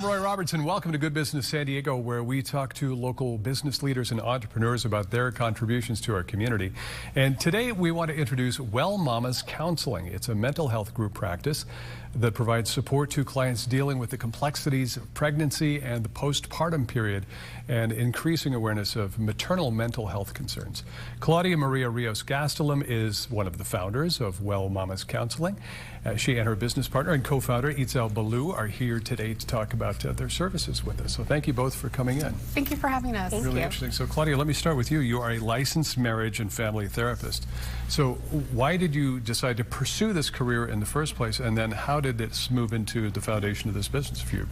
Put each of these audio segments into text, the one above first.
Roy Robertson, welcome to Good Business San Diego, where we talk to local business leaders and entrepreneurs about their contributions to our community. And today we want to introduce Well Mamas Counseling. It's a mental health group practice that provides support to clients dealing with the complexities of pregnancy and the postpartum period and increasing awareness of maternal mental health concerns. Claudia Maria Rios Gastelum is one of the founders of Well Mamas Counseling. She and her business partner and co-founder Itzel Balou are here today to talk about their services with us. So thank you both for coming in. Thank you for having us. Really interesting. So Claudia, let me start with you. You are a licensed marriage and family therapist. So why did you decide to pursue this career in the first place, and then how did this move into the foundation of this business for you?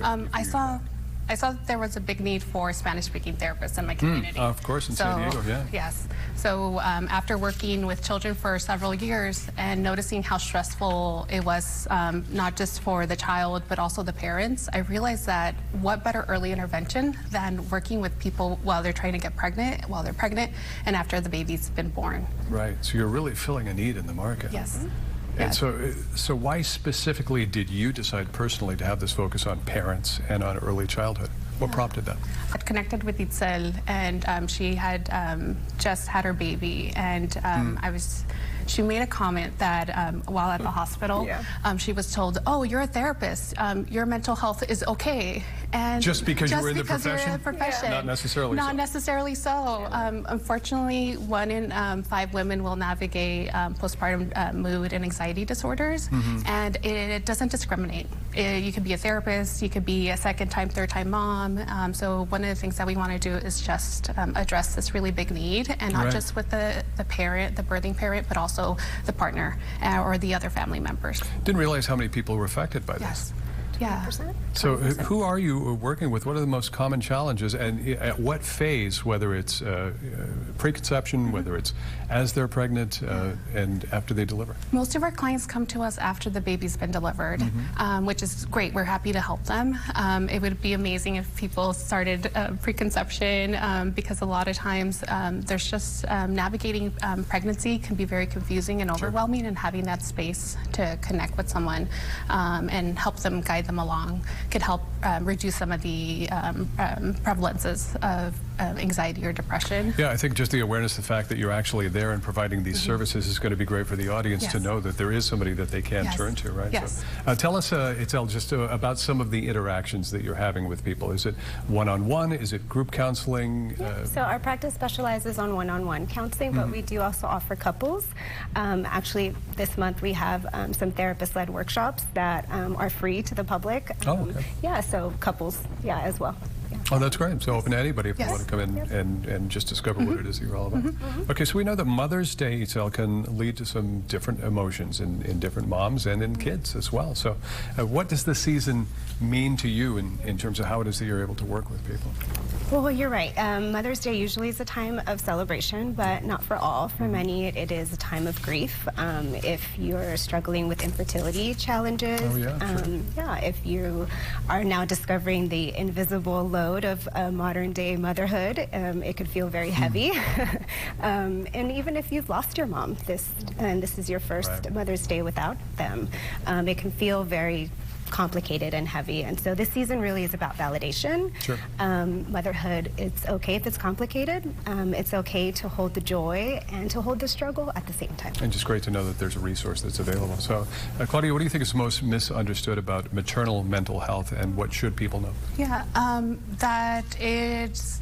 I saw that there was a big need for Spanish-speaking therapists in my community. Of course, in San Diego, yeah. Yes. So after working with children for several years and noticing how stressful it was, not just for the child, but also the parents, I realized that what better early intervention than working with people while they're trying to get pregnant, while they're pregnant, and after the baby's been born. Right. So you're really filling a need in the market. Yes. And so why specifically did you decide personally to have this focus on parents and on early childhood? What prompted that? I connected with Itzel, and she had just had her baby, and she made a comment that while at the hospital, she was told, "Oh, you're a therapist. Your mental health is okay." And just because you were in the profession? Yeah. Not necessarily Not so. necessarily so. Unfortunately, 1 in 5 women will navigate postpartum mood and anxiety disorders, and it doesn't discriminate. You could be a therapist, you could be a second-time, third-time mom. So one of the things that we want to do is just address this really big need, and not just with the parent, the birthing parent, but also the partner or the other family members. Didn't realize how many people were affected by this. Yeah. So who are you working with? What are the most common challenges, and at what phase, whether it's preconception, whether it's as they're pregnant and after they deliver? Most of our clients come to us after the baby's been delivered, which is great. We're happy to help them. It would be amazing if people started preconception, because a lot of times there's just navigating pregnancy can be very confusing and overwhelming, and having that space to connect with someone and help them, guide them along, could help reduce some of the prevalences of anxiety or depression. Yeah, I think just the awareness, the fact that you're actually there and providing these services is going to be great for the audience to know that there is somebody that they can turn to, right? Yes. So, tell us, Itzel, just about some of the interactions that you're having with people. Is it one-on-one? Is it group counseling? So our practice specializes on one-on-one counseling, but we do also offer couples. Actually, this month we have some therapist-led workshops that are free to the public. Yeah, so couples, as well. Oh, that's great. So open to anybody if they want to come in and just discover what it is that you're all about. Okay, so we know that Mother's Day, Itzel, can lead to some different emotions in different moms and in kids as well. So what does the season mean to you in terms of how it is that you're able to work with people? Well, you're right. Mother's Day usually is a time of celebration, but not for all. For many, it is a time of grief. If you're struggling with infertility challenges, if you are now discovering the invisible load of modern day motherhood, it could feel very heavy. And even if you've lost your mom, this is your first Mother's Day without them, it can feel very complicated and heavy. And so this season really is about validation. Motherhood, it's okay if it's complicated. It's okay to hold the joy and to hold the struggle at the same time. And just great to know that there's a resource that's available. So Claudia, what do you think is most misunderstood about maternal mental health, and what should people know? Yeah, that it's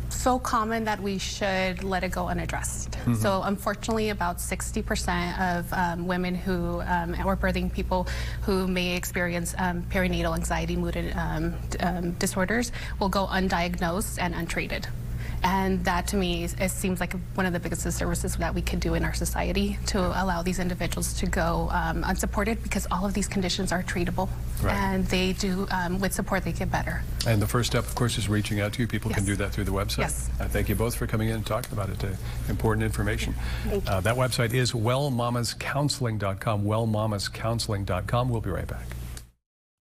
so common that we should let it go unaddressed. So unfortunately, about 60% of women who, or birthing people who may experience perinatal anxiety, mood disorders will go undiagnosed and untreated. And that, to me, it seems like one of the biggest disservices that we could do in our society, to allow these individuals to go unsupported, because all of these conditions are treatable. And they do, with support, they get better. And the first step, of course, is reaching out to you. People can do that through the website. Thank you both for coming in and talking about it. Important information. That website is wellmamascounseling.com, wellmamascounseling.com. We'll be right back.